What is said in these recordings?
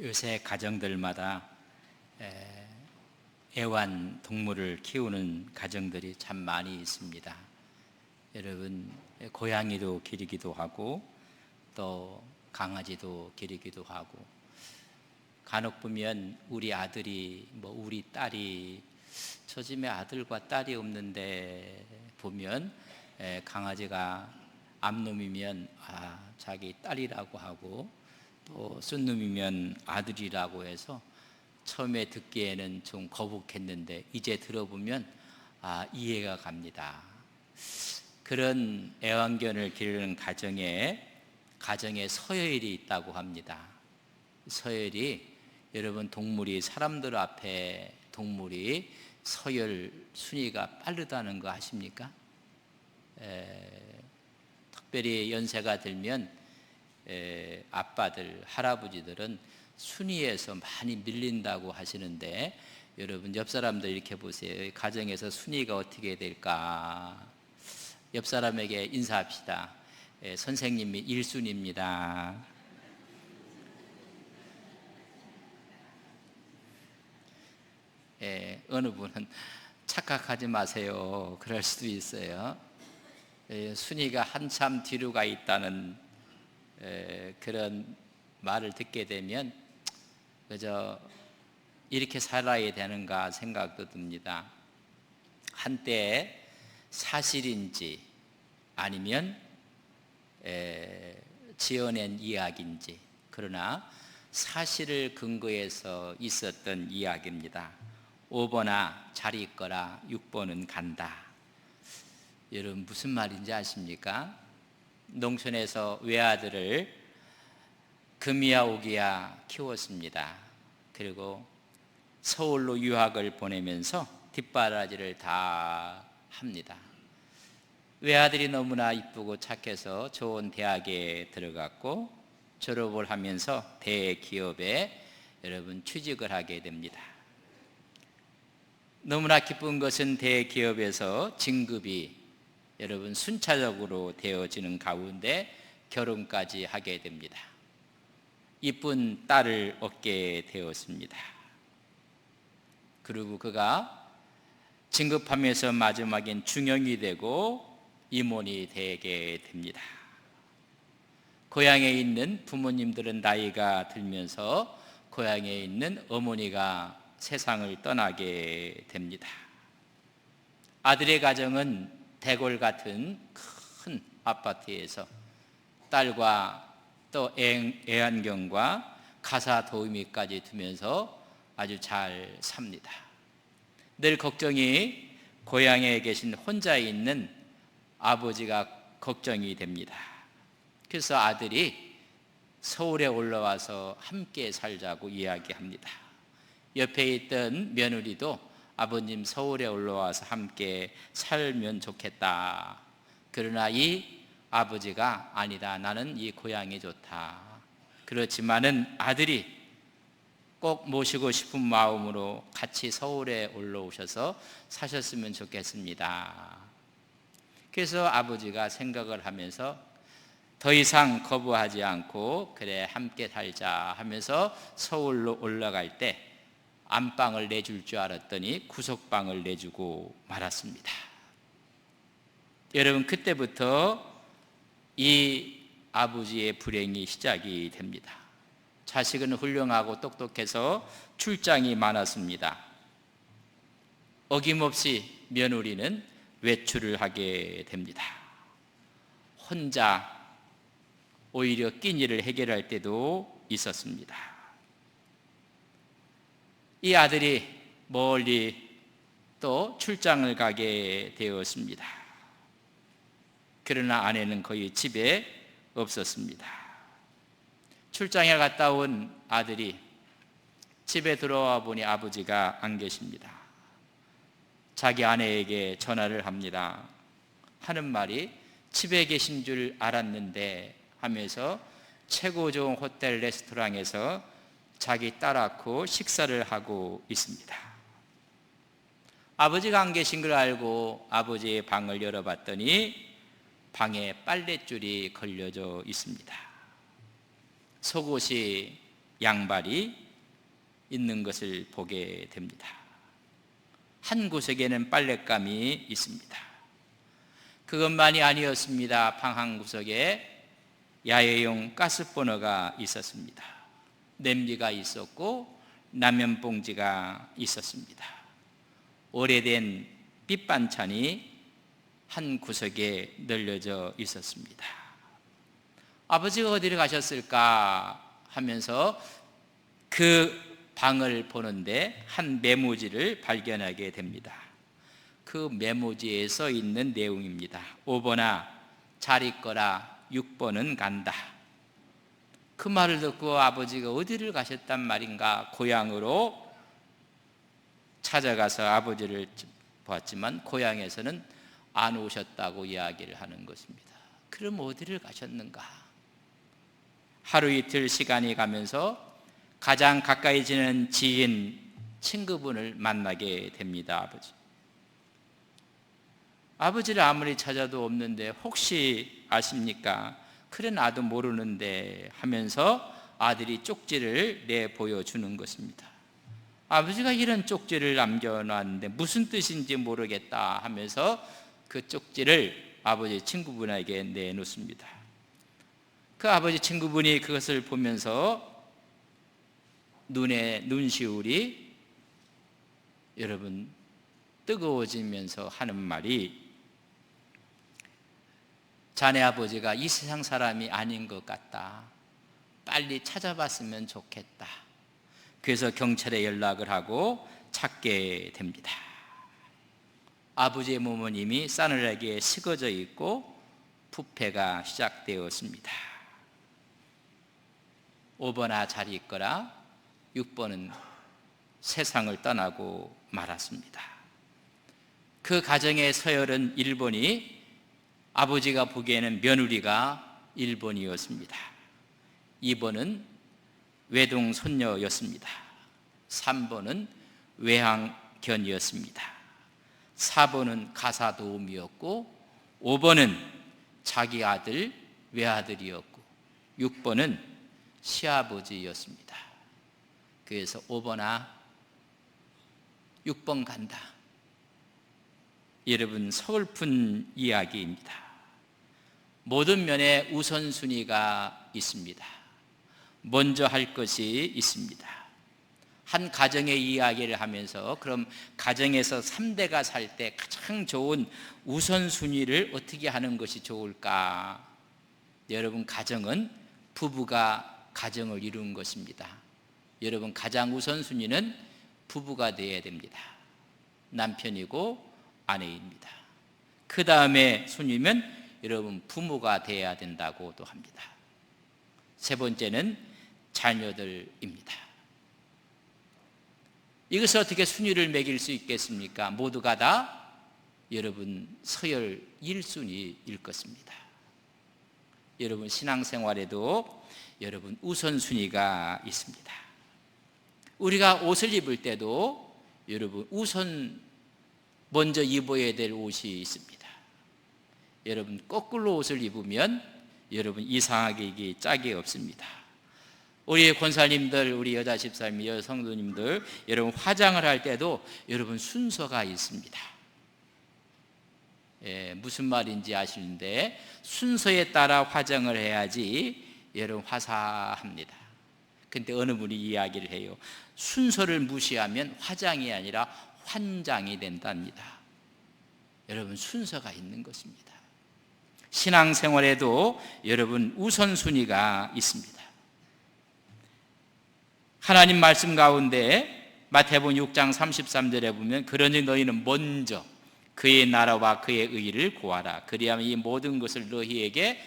요새 가정들마다 애완동물을 키우는 가정들이 참 많이 있습니다. 여러분, 고양이도 기르기도 하고 또 강아지도 기르기도 하고, 간혹 보면 우리 아들이 우리 딸이 저 집에 아들과 딸이 없는데 보면 강아지가 암놈이면 자기 딸이라고 하고, 또 순놈이면 아들이라고 해서 처음에 듣기에는 좀 거북했는데 이제 들어보면 이해가 갑니다. 그런 애완견을 기르는 가정에 서열이 있다고 합니다. 서열이, 여러분, 동물이 사람들 앞에 동물이 서열 순위가 빠르다는 거 아십니까? 특별히 연세가 들면 아빠들, 할아버지들은 순위에서 많이 밀린다고 하시는데, 여러분, 옆 사람들 이렇게 보세요. 가정에서 순위가 어떻게 될까? 옆 사람에게 인사합시다. 선생님이 1순위입니다. 어느 분은 착각하지 마세요, 그럴 수도 있어요. 순위가 한참 뒤로 가 있다는 그런 말을 듣게 되면 그저 이렇게 살아야 되는가 생각도 듭니다. 한때 사실인지 아니면 지어낸 이야기인지, 그러나 사실을 근거해서 있었던 이야기입니다. 5번아 잘 있거라, 6번은 간다. 여러분, 무슨 말인지 아십니까? 농촌에서 외아들을 금이야 오기야 키웠습니다. 그리고 서울로 유학을 보내면서 뒷바라지를 다 합니다. 외아들이 너무나 이쁘고 착해서 좋은 대학에 들어갔고, 졸업을 하면서 대기업에 여러분 취직을 하게 됩니다. 너무나 기쁜 것은 대기업에서 진급이 여러분 순차적으로 되어지는 가운데 결혼까지 하게 됩니다. 이쁜 딸을 얻게 되었습니다. 그리고 그가 진급하면서 마지막엔 중형이 되고 임원이 되게 됩니다. 고향에 있는 부모님들은 나이가 들면서 고향에 있는 어머니가 세상을 떠나게 됩니다. 아들의 가정은 대궐 같은 큰 아파트에서 딸과 또 애완견과 가사 도우미까지 두면서 아주 잘 삽니다. 늘 걱정이 고향에 계신 혼자 있는 아버지가 걱정이 됩니다. 그래서 아들이 서울에 올라와서 함께 살자고 이야기합니다. 옆에 있던 며느리도 아버님 서울에 올라와서 함께 살면 좋겠다. 그러나 이 아버지가 아니다, 나는 이 고향이 좋다. 그렇지만은 아들이 꼭 모시고 싶은 마음으로 같이 서울에 올라오셔서 사셨으면 좋겠습니다. 그래서 아버지가 생각을 하면서 더 이상 거부하지 않고 그래 함께 살자 하면서 서울로 올라갈 때 안방을 내줄 줄 알았더니 구석방을 내주고 말았습니다. 여러분, 그때부터 이 아버지의 불행이 시작이 됩니다. 자식은 훌륭하고 똑똑해서 출장이 많았습니다. 어김없이 며느리는 외출을 하게 됩니다. 혼자 오히려 끼니를 해결할 때도 있었습니다. 이 아들이 멀리 또 출장을 가게 되었습니다. 그러나 아내는 거의 집에 없었습니다. 출장에 갔다 온 아들이 집에 들어와 보니 아버지가 안 계십니다. 자기 아내에게 전화를 합니다. 하는 말이 집에 계신 줄 알았는데 하면서 최고 좋은 호텔 레스토랑에서 자기 딸 낳고 식사를 하고 있습니다. 아버지가 안 계신 걸 알고 아버지의 방을 열어봤더니 방에 빨랫줄이 걸려져 있습니다. 속옷이 양발이 있는 것을 보게 됩니다. 한 구석에는 빨랫감이 있습니다. 그것만이 아니었습니다. 방 한 구석에 야외용 가스버너가 있었습니다. 냄비가 있었고 라면 봉지가 있었습니다. 오래된 밑반찬이 한 구석에 널려져 있었습니다. 아버지가 어디를 가셨을까 하면서 그 방을 보는데 한 메모지를 발견하게 됩니다. 그 메모지에 써 있는 내용입니다. 5번아 잘 있거라 6번은 간다. 그 말을 듣고 아버지가 어디를 가셨단 말인가 고향으로 찾아가서 아버지를 보았지만 고향에서는 안 오셨다고 이야기를 하는 것입니다. 그럼 어디를 가셨는가? 하루 이틀 시간이 가면서 가장 가까이 지는 지인, 친구분을 만나게 됩니다. 아버지를 아무리 찾아도 없는데 혹시 아십니까? 그래 나도 모르는데 하면서 아들이 쪽지를 내보여주는 것입니다. 아버지가 이런 쪽지를 남겨놨는데 무슨 뜻인지 모르겠다 하면서 그 쪽지를 아버지 친구분에게 내놓습니다. 그 아버지 친구분이 그것을 보면서 눈에 눈시울이 여러분 뜨거워지면서 하는 말이 자네 아버지가 이 세상 사람이 아닌 것 같다. 빨리 찾아봤으면 좋겠다. 그래서 경찰에 연락을 하고 찾게 됩니다. 아버지의 몸은 이미 싸늘하게 식어져 있고 부패가 시작되었습니다. 5번아 잘 있거라 6번은 세상을 떠나고 말았습니다. 그 가정의 서열은 1번이 아버지가 보기에는 며느리가 1번이었습니다. 2번은 외동 손녀였습니다. 3번은 외항견이었습니다. 4번은 가사 도우미였고 5번은 자기 아들 외아들이었고 6번은 시아버지였습니다. 그래서 5번아 6번 간다. 여러분 서글픈 이야기입니다. 모든 면에 우선순위가 있습니다. 먼저 할 것이 있습니다. 한 가정의 이야기를 하면서 그럼 가정에서 3대가 살 때 가장 좋은 우선순위를 어떻게 하는 것이 좋을까? 여러분 가정은 부부가 가정을 이루는 것입니다. 여러분 가장 우선순위는 부부가 되어야 됩니다. 남편이고 아내입니다. 그 다음에 순위면 여러분 부모가 되어야 된다고도 합니다. 세 번째는 자녀들입니다. 이것을 어떻게 순위를 매길 수 있겠습니까? 모두가 다 여러분 서열 1순위일 것입니다. 여러분 신앙생활에도 여러분 우선순위가 있습니다. 우리가 옷을 입을 때도 여러분 우선 먼저 입어야 될 옷이 있습니다. 여러분 거꾸로 옷을 입으면 여러분 이상하게 이게 짝이 없습니다. 우리 권사님들, 우리 여자 집사님, 여자 성도님들, 여러분 화장을 할 때도 여러분 순서가 있습니다. 무슨 말인지 아시는데 순서에 따라 화장을 해야지 여러분 화사합니다. 근데 어느 분이 이야기를 해요. 순서를 무시하면 화장이 아니라 환장이 된답니다. 여러분 순서가 있는 것입니다. 신앙생활에도 여러분 우선순위가 있습니다. 하나님 말씀 가운데 마태복음 6장 33절에 보면 그러니 너희는 먼저 그의 나라와 그의 의를 구하라. 그리하면 이 모든 것을 너희에게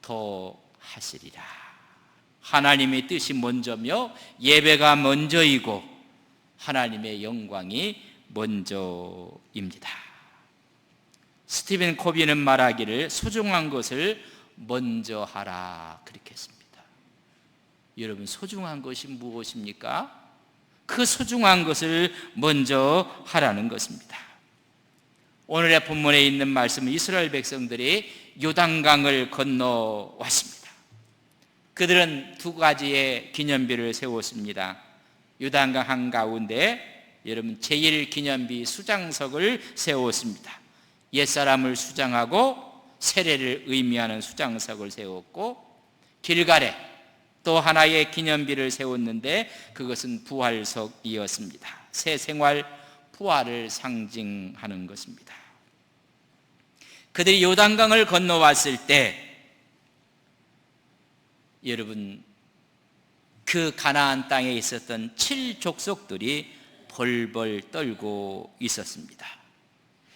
더하시리라. 하나님의 뜻이 먼저며 예배가 먼저이고 하나님의 영광이 먼저입니다. 스티븐 코비는 말하기를 소중한 것을 먼저 하라 그렇게 했습니다. 여러분 소중한 것이 무엇입니까? 그 소중한 것을 먼저 하라는 것입니다. 오늘의 본문에 있는 말씀은 이스라엘 백성들이 요단강을 건너왔습니다. 그들은 두 가지의 기념비를 세웠습니다. 요단강 한가운데 여러분 제1기념비 수장석을 세웠습니다. 옛사람을 수장하고 세례를 의미하는 수장석을 세웠고, 길갈에 또 하나의 기념비를 세웠는데 그것은 부활석이었습니다. 새 생활 부활을 상징하는 것입니다. 그들이 요단강을 건너왔을 때 여러분 그 가나안 땅에 있었던 7족속들이 벌벌 떨고 있었습니다.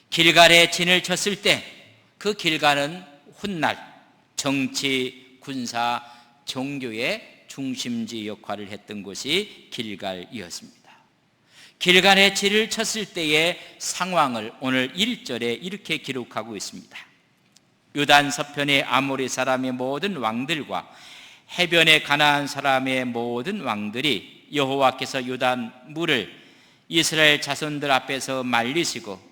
길갈에 진을 쳤을 때 그 길갈은 훗날 정치, 군사, 종교의 중심지 역할을 했던 곳이 길갈이었습니다. 길갈에 진을 쳤을 때의 상황을 오늘 1절에 이렇게 기록하고 있습니다. 요단 서편의 아모리 사람의 모든 왕들과 해변의 가나안 사람의 모든 왕들이 여호와께서 요단 물을 이스라엘 자손들 앞에서 말리시고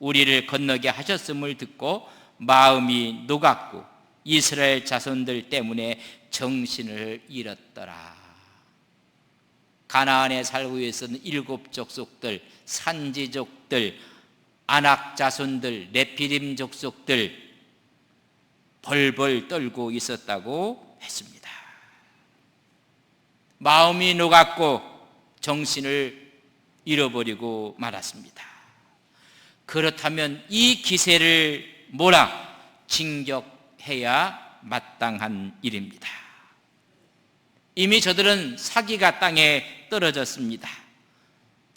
우리를 건너게 하셨음을 듣고 마음이 녹았고 이스라엘 자손들 때문에 정신을 잃었더라. 가나안에 살고 있었던 7족속들, 산지족들, 아낙 자손들, 네피림 족속들 벌벌 떨고 있었다고 했습니다. 마음이 녹았고 정신을 잃어버리고 말았습니다. 그렇다면 이 기세를 몰아 진격해야 마땅한 일입니다. 이미 저들은 사기가 땅에 떨어졌습니다.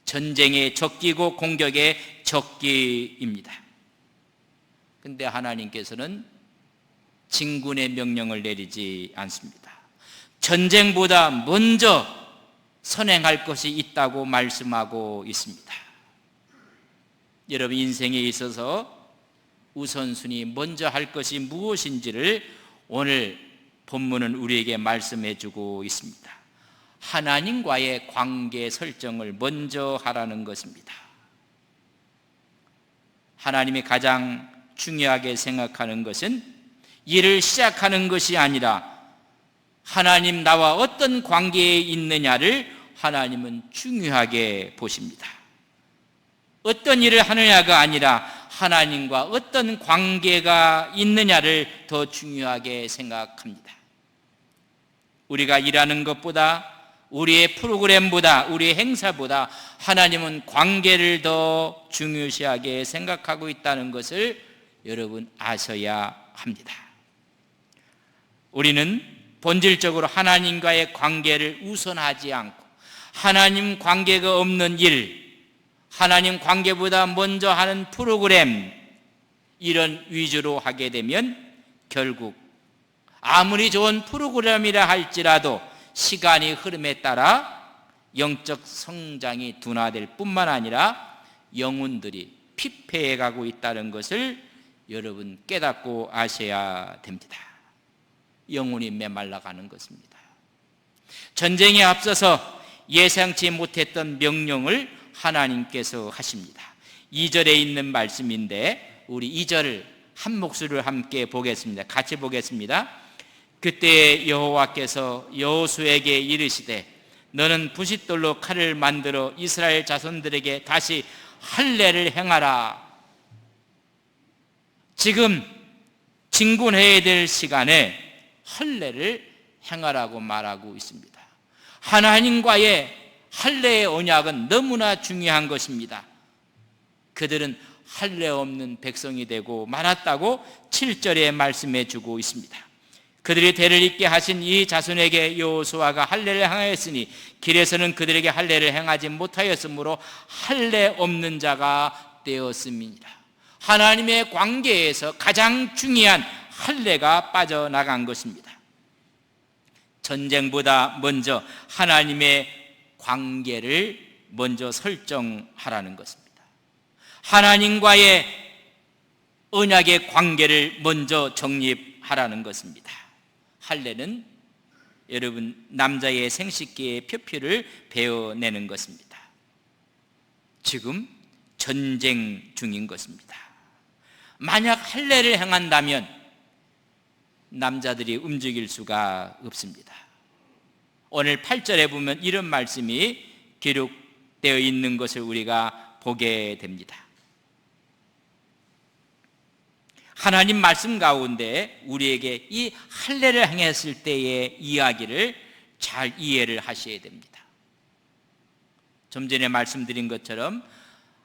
전쟁의 적기고 공격의 적기입니다. 그런데 하나님께서는 진군의 명령을 내리지 않습니다. 전쟁보다 먼저 선행할 것이 있다고 말씀하고 있습니다. 여러분 인생에 있어서 우선순위 먼저 할 것이 무엇인지를 오늘 본문은 우리에게 말씀해 주고 있습니다. 하나님과의 관계 설정을 먼저 하라는 것입니다. 하나님이 가장 중요하게 생각하는 것은 일을 시작하는 것이 아니라 하나님 나와 어떤 관계에 있느냐를 하나님은 중요하게 보십니다. 어떤 일을 하느냐가 아니라 하나님과 어떤 관계가 있느냐를 더 중요하게 생각합니다. 우리가 일하는 것보다, 우리의 프로그램보다, 우리의 행사보다 하나님은 관계를 더 중요시하게 생각하고 있다는 것을 여러분 아셔야 합니다. 우리는 본질적으로 하나님과의 관계를 우선하지 않고 하나님 관계가 없는 일, 하나님 관계보다 먼저 하는 프로그램, 이런 위주로 하게 되면 결국 아무리 좋은 프로그램이라 할지라도 시간이 흐름에 따라 영적 성장이 둔화될 뿐만 아니라 영혼들이 피폐해 가고 있다는 것을 여러분 깨닫고 아셔야 됩니다. 영혼이 메말라가는 것입니다. 전쟁에 앞서서 예상치 못했던 명령을 하나님께서 하십니다. 2절에 있는 말씀인데 우리 2절을 한 목소리로 함께 보겠습니다. 같이 보겠습니다. 그때 여호와께서 여호수에게 이르시되 너는 부싯돌로 칼을 만들어 이스라엘 자손들에게 다시 할례를 행하라. 지금 진군해야 될 시간에 할례를 행하라고 말하고 있습니다. 하나님과의 할례의 언약은 너무나 중요한 것입니다. 그들은 할례 없는 백성이 되고 말았다고 7절에 말씀해 주고 있습니다. 그들이 대를 잇게 하신 이 자손에게 여호수아가 할례를 행하였으니 길에서는 그들에게 할례를 행하지 못하였으므로 할례 없는 자가 되었음이니라. 하나님의 관계에서 가장 중요한 할례가 빠져나간 것입니다. 전쟁보다 먼저 하나님의 관계를 먼저 설정하라는 것입니다. 하나님과의 언약의 관계를 먼저 정립하라는 것입니다. 할례는 여러분 남자의 생식기의 표피를 베어내는 것입니다. 지금 전쟁 중인 것입니다. 만약 할례를 행한다면 남자들이 움직일 수가 없습니다. 오늘 8절에 보면 이런 말씀이 기록되어 있는 것을 우리가 보게 됩니다. 하나님 말씀 가운데 우리에게 이 할례를 행했을 때의 이야기를 잘 이해를 하셔야 됩니다. 좀 전에 말씀드린 것처럼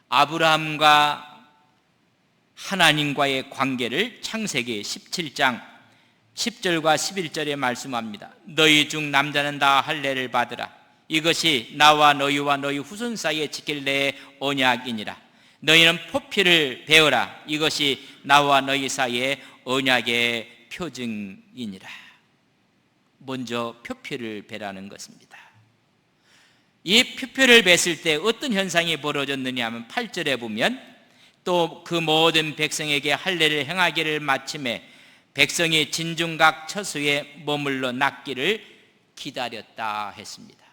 아브라함과 하나님과의 관계를 창세기 17장 10절과 11절에 말씀합니다. 너희 중 남자는 다 할례를 받으라. 이것이 나와 너희와 너희 후손 사이에 지킬 내 언약이니라. 너희는 포피를 베어라. 이것이 나와 너희 사이의 언약의 표징이니라. 먼저 표피를 베라는 것입니다. 이 표피를 뱄을 때 어떤 현상이 벌어졌느냐 하면 8절에 보면 또 그 모든 백성에게 할례를 행하기를 마침에 백성이 진중각 처소에 머물러 낫기를 기다렸다 했습니다.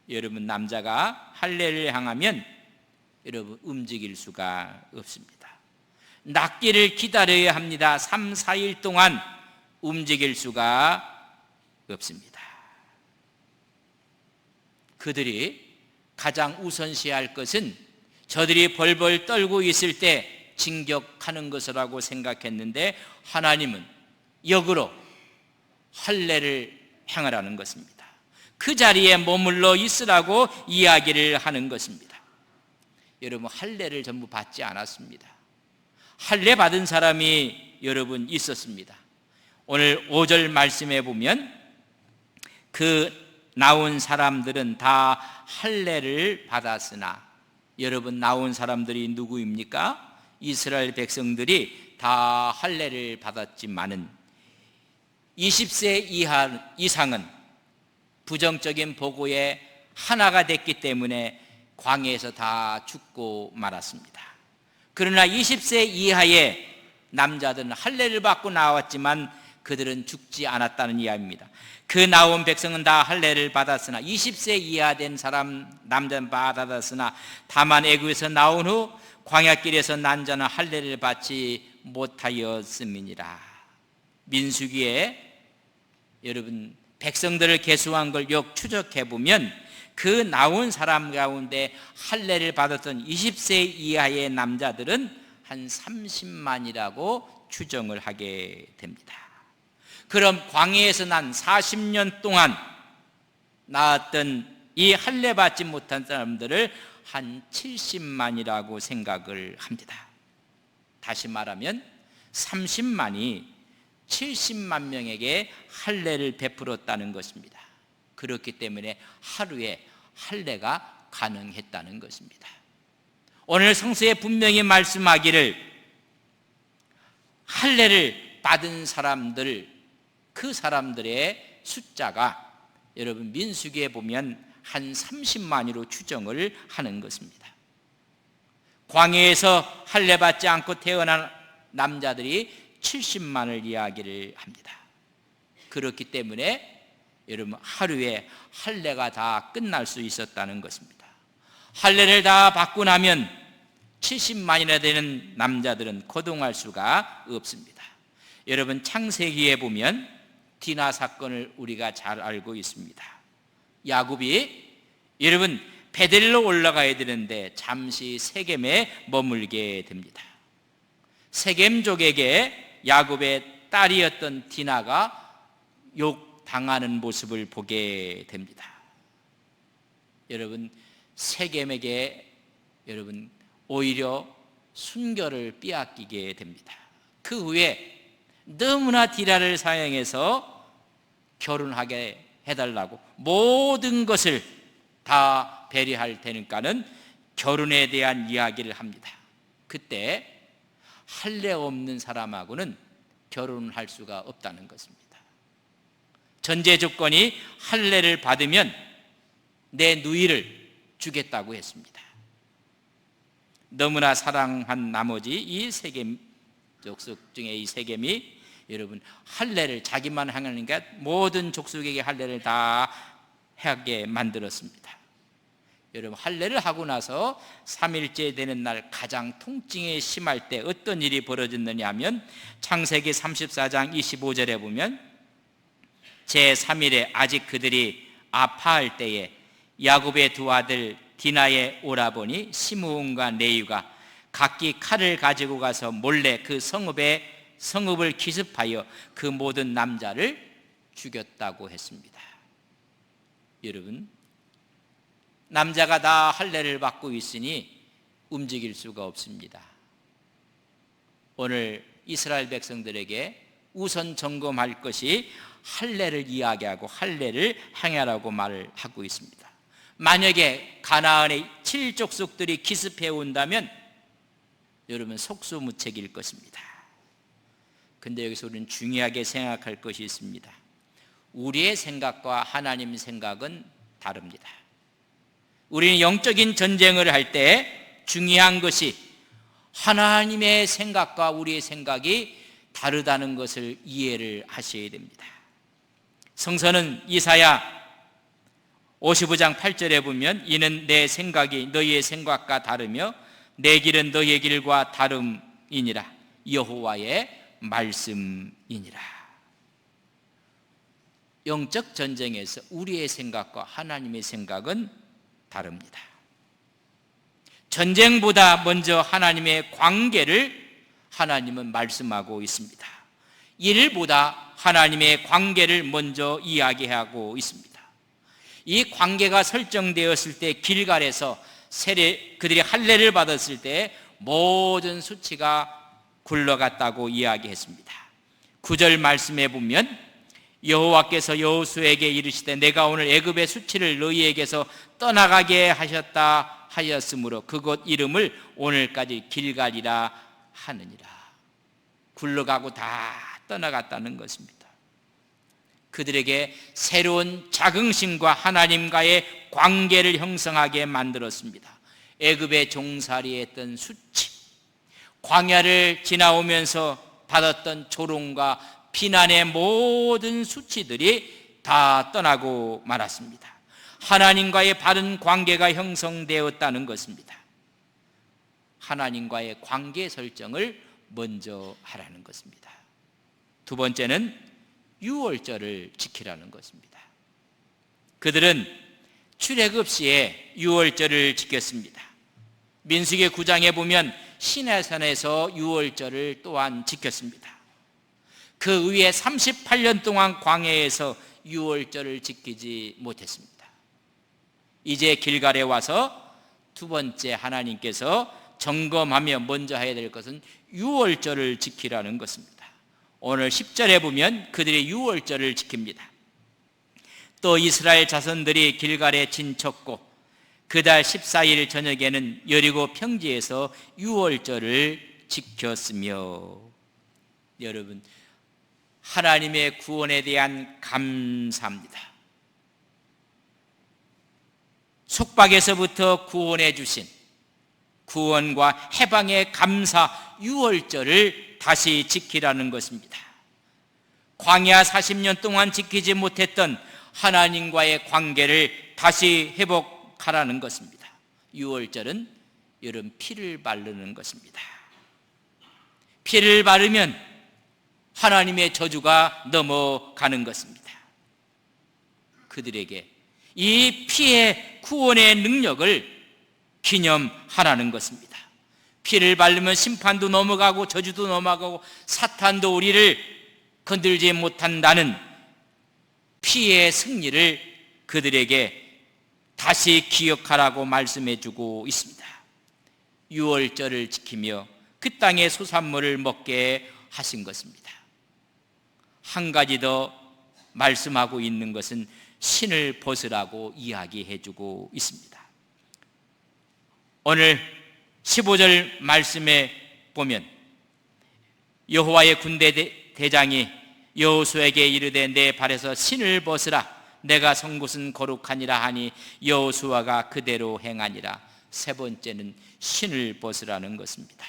여러분, 남자가 할례를 행하면 여러분 움직일 수가 없습니다. 낫기를 기다려야 합니다. 3, 4일 동안 움직일 수가 없습니다. 그들이 가장 우선시할 것은 저들이 벌벌 떨고 있을 때 진격하는 것이라고 생각했는데 하나님은 역으로 할례를 행하라는 것입니다. 그 자리에 머물러 있으라고 이야기를 하는 것입니다. 여러분, 할례를 전부 받지 않았습니다. 할례 받은 사람이 여러분 있었습니다. 오늘 5절 말씀에 보면 그 나온 사람들은 다 할례를 받았으나, 여러분, 나온 사람들이 누구입니까? 이스라엘 백성들이 다 할례를 받았지만은 20세 이상은 부정적인 보고에 하나가 됐기 때문에 광야에서 다 죽고 말았습니다. 그러나 20세 이하의 남자들은 할례를 받고 나왔지만 그들은 죽지 않았다는 이야기입니다. 그 나온 백성은 다 할례를 받았으나 20세 이하 된 사람 남자는 받았으나 다만 애굽에서 나온 후 광야길에서 난 자는 할례를 받지 못하였음이니라. 민수기에 여러분 백성들을 계수한 걸 추적해 보면 그 나온 사람 가운데 할례를 받았던 20세 이하의 남자들은 한 30만이라고 추정을 하게 됩니다. 그럼 광야에서 난 40년 동안 나왔던 이 할례 받지 못한 사람들을 한 70만이라고 생각을 합니다. 다시 말하면 30만이 70만 명에게 할례를 베풀었다는 것입니다. 그렇기 때문에 하루에 할례가 가능했다는 것입니다. 오늘 성서에 분명히 말씀하기를 할례를 받은 사람들, 그 사람들의 숫자가 여러분 민수기에 보면 한 30만으로 추정을 하는 것입니다. 광야에서 할례 받지 않고 태어난 남자들이 70만을 이야기를 합니다. 그렇기 때문에 여러분 하루에 할례가 다 끝날 수 있었다는 것입니다. 할례를 다 받고 나면 70만이나 되는 남자들은 거동할 수가 없습니다. 여러분 창세기에 보면 디나 사건을 우리가 잘 알고 있습니다. 야곱이 여러분 베델로 올라가야 되는데 잠시 세겜에 머물게 됩니다. 세겜족에게 야곱의 딸이었던 디나가 욕당하는 모습을 보게 됩니다. 여러분 세겜에게 여러분 오히려 순결을 빼앗기게 됩니다. 그 후에 너무나 디나를 사용해서 결혼하게 해달라고 모든 것을 다 배려할 테니까는 결혼에 대한 이야기를 합니다. 그때 할례 없는 사람하고는 결혼할 수가 없다는 것입니다. 전제 조건이 할례를 받으면 내 누이를 주겠다고 했습니다. 너무나 사랑한 나머지 이 세겜 족속 중에 이 세겜이 여러분 할례를 자기만 하니까 모든 족속에게 할례를 다 하게 만들었습니다. 여러분, 할례를 하고 나서 3일째 되는 날 가장 통증이 심할 때 어떤 일이 벌어졌느냐 하면 창세기 34장 25절에 보면 제3일에 아직 그들이 아파할 때에 야곱의 두 아들 디나의 오라버니 시므온과 레위가 각기 칼을 가지고 가서 몰래 그 성읍을 기습하여 그 모든 남자를 죽였다고 했습니다. 여러분, 남자가 다 할례를 받고 있으니 움직일 수가 없습니다. 오늘 이스라엘 백성들에게 우선 점검할 것이 할례를 이야기하고 할례를 행하라고 말을 하고 있습니다. 만약에 가나안의 7족속들이 기습해 온다면 여러분 속수무책일 것입니다. 근데 여기서 우리는 중요하게 생각할 것이 있습니다. 우리의 생각과 하나님 생각은 다릅니다. 우리는 영적인 전쟁을 할 때 중요한 것이 하나님의 생각과 우리의 생각이 다르다는 것을 이해를 하셔야 됩니다. 성서는 이사야 55장 8절에 보면 이는 내 생각이 너희의 생각과 다르며 내 길은 너희의 길과 다름이니라 여호와의 말씀이니라. 영적 전쟁에서 우리의 생각과 하나님의 생각은 다릅니다. 전쟁보다 먼저 하나님의 관계를 하나님은 말씀하고 있습니다. 일보다 하나님의 관계를 먼저 이야기하고 있습니다. 이 관계가 설정되었을 때 길갈에서 그들이 할례를 받았을 때 모든 수치가 굴러갔다고 이야기했습니다. 9절 말씀에 보면 여호와께서 여호수아에게 이르시되 내가 오늘 애굽의 수치를 너희에게서 떠나가게 하셨다 하였으므로 그곳 이름을 오늘까지 길갈이라 하느니라. 굴러가고 다 떠나갔다는 것입니다. 그들에게 새로운 자긍심과 하나님과의 관계를 형성하게 만들었습니다. 애굽의 종살이 했던 수치, 광야를 지나오면서 받았던 조롱과 비난의 모든 수치들이 다 떠나고 말았습니다. 하나님과의 바른 관계가 형성되었다는 것입니다. 하나님과의 관계 설정을 먼저 하라는 것입니다. 두 번째는 유월절을 지키라는 것입니다. 그들은 출애굽 시에 유월절을 지켰습니다. 민수기 9장에 보면 시내산에서 유월절을 또한 지켰습니다. 그 위에 38년 동안 광야에서 유월절을 지키지 못했습니다. 이제 길갈에 와서 두 번째 하나님께서 점검하며 먼저 해야 될 것은 유월절을 지키라는 것입니다. 오늘 10절에 보면 그들이 유월절을 지킵니다. 또 이스라엘 자손들이 길갈에 진쳤고 그달 14일 저녁에는 여리고 평지에서 유월절을 지켰으며, 여러분, 하나님의 구원에 대한 감사합니다. 속박에서부터 구원해 주신 구원과 해방의 감사 유월절을 다시 지키라는 것입니다. 광야 40년 동안 지키지 못했던 하나님과의 관계를 다시 회복하라는 것입니다. 유월절은 여러분 피를 바르는 것입니다. 피를 바르면 하나님의 저주가 넘어가는 것입니다. 그들에게 이 피의 구원의 능력을 기념하라는 것입니다. 피를 바르면 심판도 넘어가고 저주도 넘어가고 사탄도 우리를 건들지 못한다는 피의 승리를 그들에게 다시 기억하라고 말씀해 주고 있습니다. 유월절을 지키며 그 땅의 소산물을 먹게 하신 것입니다. 한 가지 더 말씀하고 있는 것은 신을 벗으라고 이야기해 주고 있습니다. 오늘 15절 말씀에 보면 여호와의 군대 대장이 여호수아에게 이르되 내 발에서 신을 벗으라 내가 선 곳은 거룩하니라 하니 여호수아가 그대로 행하니라. 세 번째는 신을 벗으라는 것입니다.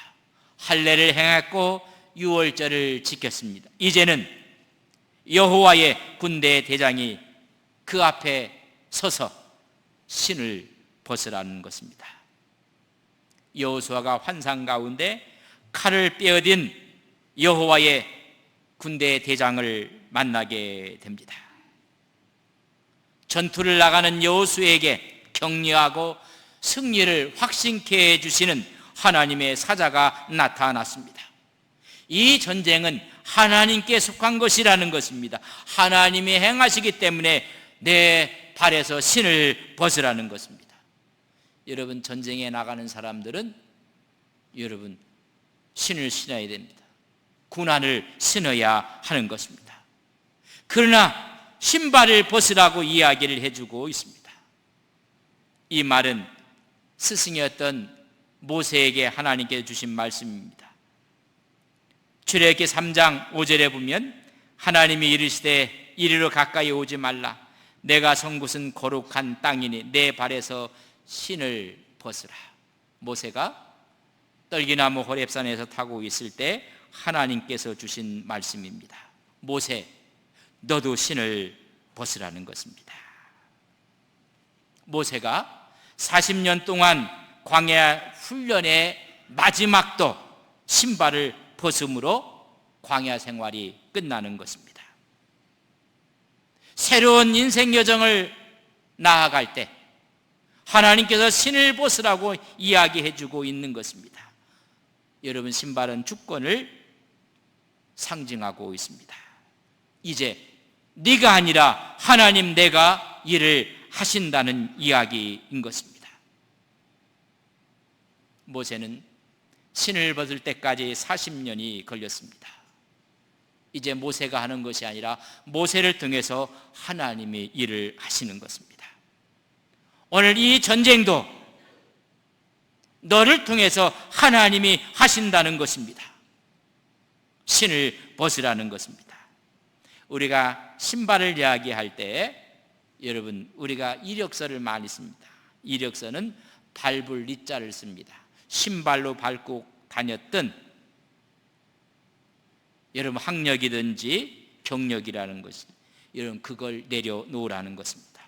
할례를 행했고 유월절을 지켰습니다. 이제는 여호와의 군대 대장이 그 앞에 서서 신을 벗으라는 것입니다. 여호수아가 환상 가운데 칼을 빼어든 여호와의 군대 대장을 만나게 됩니다. 전투를 나가는 여호수아에게 격려하고 승리를 확신케 해주시는 하나님의 사자가 나타났습니다. 이 전쟁은 하나님께 속한 것이라는 것입니다. 하나님이 행하시기 때문에 내 발에서 신을 벗으라는 것입니다. 여러분, 전쟁에 나가는 사람들은 여러분 신을 신어야 됩니다. 군화를 신어야 하는 것입니다. 그러나 신발을 벗으라고 이야기를 해주고 있습니다. 이 말은 스승이었던 모세에게 하나님께서 주신 말씀입니다. 출애굽기 3장 5절에 보면 하나님이 이르시되 이리로 가까이 오지 말라. 내가 선 곳은 거룩한 땅이니 내 발에서 신을 벗으라. 모세가 떨기나무 호렙산에서 타고 있을 때 하나님께서 주신 말씀입니다. 모세, 너도 신을 벗으라는 것입니다. 모세가 40년 동안 광야 훈련의 마지막도 신발을 벗음으로 광야 생활이 끝나는 것입니다. 새로운 인생 여정을 나아갈 때 하나님께서 신을 벗으라고 이야기해 주고 있는 것입니다. 여러분, 신발은 주권을 상징하고 있습니다. 이제 네가 아니라 하나님 내가 일을 하신다는 이야기인 것입니다. 모세는 신을 벗을 때까지 40년이 걸렸습니다. 이제 모세가 하는 것이 아니라 모세를 통해서 하나님이 일을 하시는 것입니다. 오늘 이 전쟁도 너를 통해서 하나님이 하신다는 것입니다. 신을 벗으라는 것입니다. 우리가 신발을 이야기할 때 여러분, 우리가 이력서를 많이 씁니다. 이력서는 밟을 리자를 씁니다. 신발로 밟고 다녔던 여러분 학력이든지 경력이라는 것이 여러분 그걸 내려놓으라는 것입니다.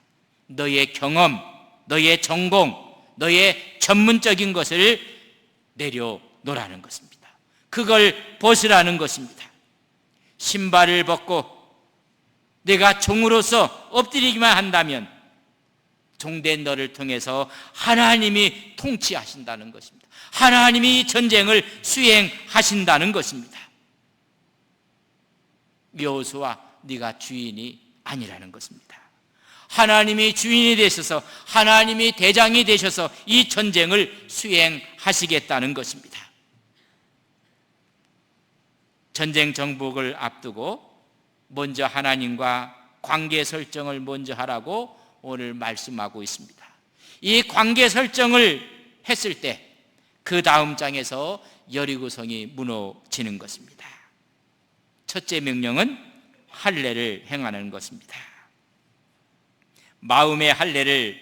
너의 경험, 너의 전공, 너의 전문적인 것을 내려놓으라는 것입니다. 그걸 벗으라는 것입니다. 신발을 벗고 내가 종으로서 엎드리기만 한다면 종된 너를 통해서 하나님이 통치하신다는 것입니다. 하나님이 전쟁을 수행하신다는 것입니다. 여호수아, 네가 주인이 아니라는 것입니다. 하나님이 주인이 되셔서 하나님이 대장이 되셔서 이 전쟁을 수행하시겠다는 것입니다. 전쟁 정복을 앞두고 먼저 하나님과 관계 설정을 먼저 하라고 오늘 말씀하고 있습니다. 이 관계 설정을 했을 때 그 다음 장에서 여리고성이 무너지는 것입니다. 첫째 명령은 할례를 행하는 것입니다. 마음의 할례를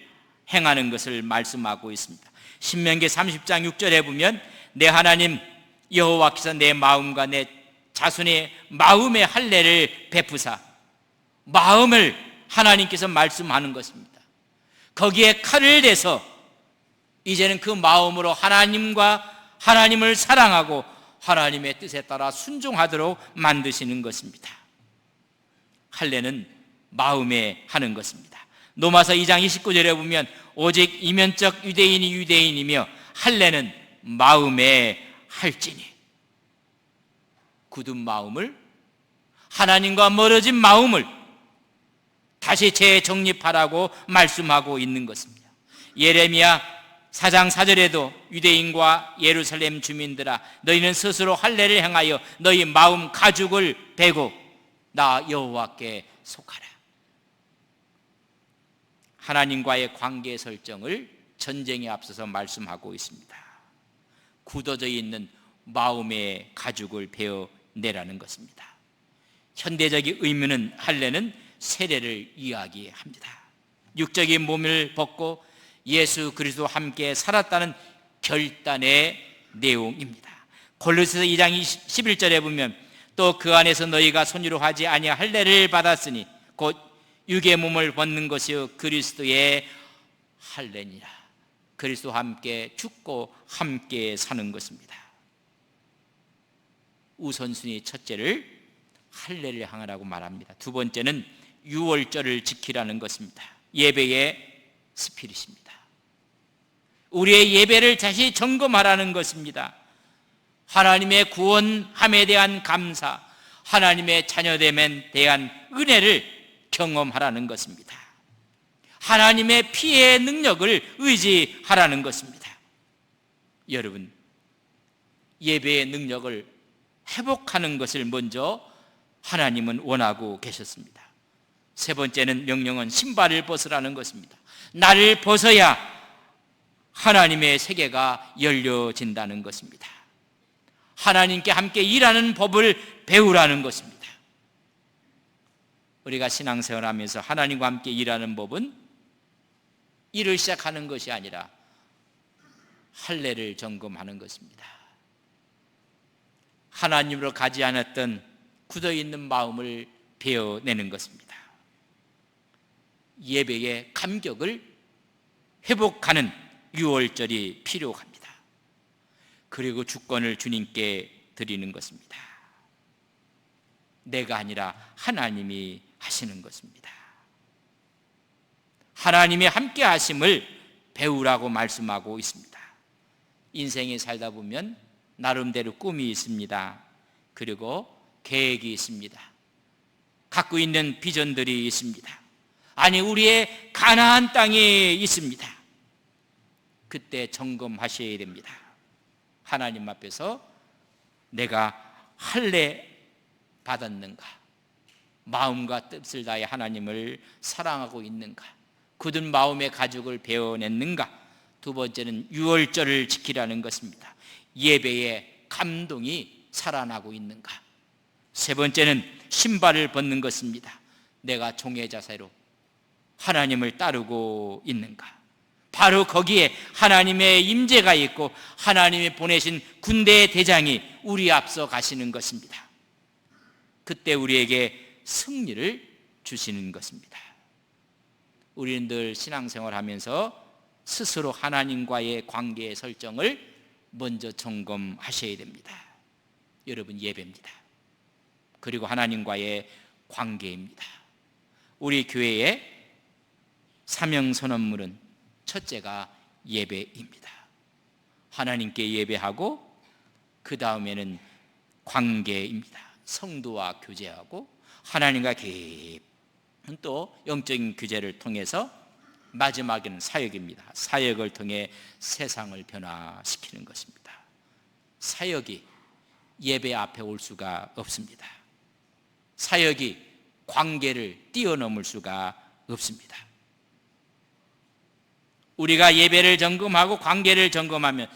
행하는 것을 말씀하고 있습니다. 신명기 30장 6절에 보면 내 하나님 여호와께서 내 마음과 내 자손의 마음의 할례를 베푸사, 마음을 하나님께서 말씀하는 것입니다. 거기에 칼을 대서 이제는 그 마음으로 하나님을 사랑하고 하나님의 뜻에 따라 순종하도록 만드시는 것입니다. 할례는 마음에 하는 것입니다. 로마서 2장 29절에 보면 오직 이면적 유대인이 유대인이며 할례는 마음에 할지니, 굳은 마음을, 하나님과 멀어진 마음을 다시 재정립하라고 말씀하고 있는 것입니다. 예레미야 4장 4절에도 유대인과 예루살렘 주민들아, 너희는 스스로 할례를 행하여 너희 마음 가죽을 베고 나 여호와께 속하라. 하나님과의 관계 설정을 전쟁에 앞서서 말씀하고 있습니다. 굳어져 있는 마음의 가죽을 베어내라는 것입니다. 현대적인 의미는 할례는 세례를 이야기합니다. 육적인 몸을 벗고 예수 그리스도와 함께 살았다는 결단의 내용입니다. 골로새서 2장 11절에 보면 또 그 안에서 너희가 손으로 하지 아니하 할례를 받았으니 곧 육의 몸을 벗는 것이 그리스도의 할례니라. 그리스도와 함께 죽고 함께 사는 것입니다. 우선순위 첫째를 할례를 향하라고 말합니다. 두 번째는 유월절을 지키라는 것입니다. 예배의 스피릿입니다. 우리의 예배를 다시 점검하라는 것입니다. 하나님의 구원함에 대한 감사, 하나님의 자녀됨에 대한 은혜를 경험하라는 것입니다. 하나님의 피의 능력을 의지하라는 것입니다. 여러분, 예배의 능력을 회복하는 것을 먼저 하나님은 원하고 계셨습니다. 세 번째는 명령은 신발을 벗으라는 것입니다. 나를 벗어야 하나님의 세계가 열려진다는 것입니다. 하나님께 함께 일하는 법을 배우라는 것입니다. 우리가 신앙생활하면서 하나님과 함께 일하는 법은 일을 시작하는 것이 아니라 할례를 점검하는 것입니다. 하나님으로 가지 않았던 굳어있는 마음을 베어내는 것입니다. 예배의 감격을 회복하는 유월절이 필요합니다. 그리고 주권을 주님께 드리는 것입니다. 내가 아니라 하나님이 하시는 것입니다. 하나님의 함께 하심을 배우라고 말씀하고 있습니다. 인생에 살다 보면 나름대로 꿈이 있습니다. 그리고 계획이 있습니다. 갖고 있는 비전들이 있습니다. 아니, 우리의 가나안 땅이 있습니다. 그때 점검하셔야 됩니다. 하나님 앞에서 내가 할례 받았는가? 마음과 뜻을 다해 하나님을 사랑하고 있는가? 굳은 마음의 가죽을 베어냈는가? 두 번째는 유월절을 지키라는 것입니다. 예배의 감동이 살아나고 있는가? 세 번째는 신발을 벗는 것입니다. 내가 종의 자세로 하나님을 따르고 있는가? 바로 거기에 하나님의 임재가 있고 하나님이 보내신 군대의 대장이 우리 앞서 가시는 것입니다. 그때 우리에게 승리를 주시는 것입니다. 우리는 늘 신앙생활하면서 스스로 하나님과의 관계의 설정을 먼저 점검하셔야 됩니다. 여러분, 예배입니다. 그리고 하나님과의 관계입니다. 우리 교회의 사명선언물은 첫째가 예배입니다. 하나님께 예배하고 그 다음에는 관계입니다. 성도와 교제하고 하나님과 깊은 또 영적인 교제를 통해서 마지막에는 사역입니다. 사역을 통해 세상을 변화시키는 것입니다. 사역이 예배 앞에 올 수가 없습니다. 사역이 관계를 뛰어넘을 수가 없습니다. 우리가 예배를 점검하고 관계를 점검하면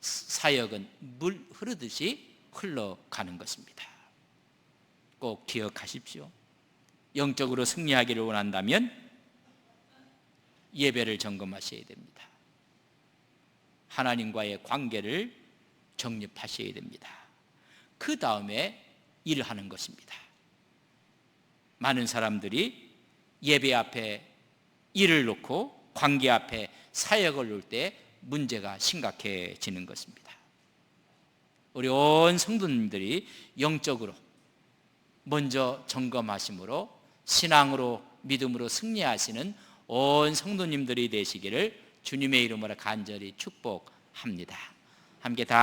사역은 물 흐르듯이 흘러가는 것입니다. 꼭 기억하십시오. 영적으로 승리하기를 원한다면 예배를 점검하셔야 됩니다. 하나님과의 관계를 정립하셔야 됩니다. 그 다음에 일을 하는 것입니다. 많은 사람들이 예배 앞에 일을 놓고 관계 앞에 사역을 놓을 때 문제가 심각해지는 것입니다. 우리 온 성도님들이 영적으로 먼저 점검하심으로 신앙으로 믿음으로 승리하시는 온 성도님들이 되시기를 주님의 이름으로 간절히 축복합니다. 함께 다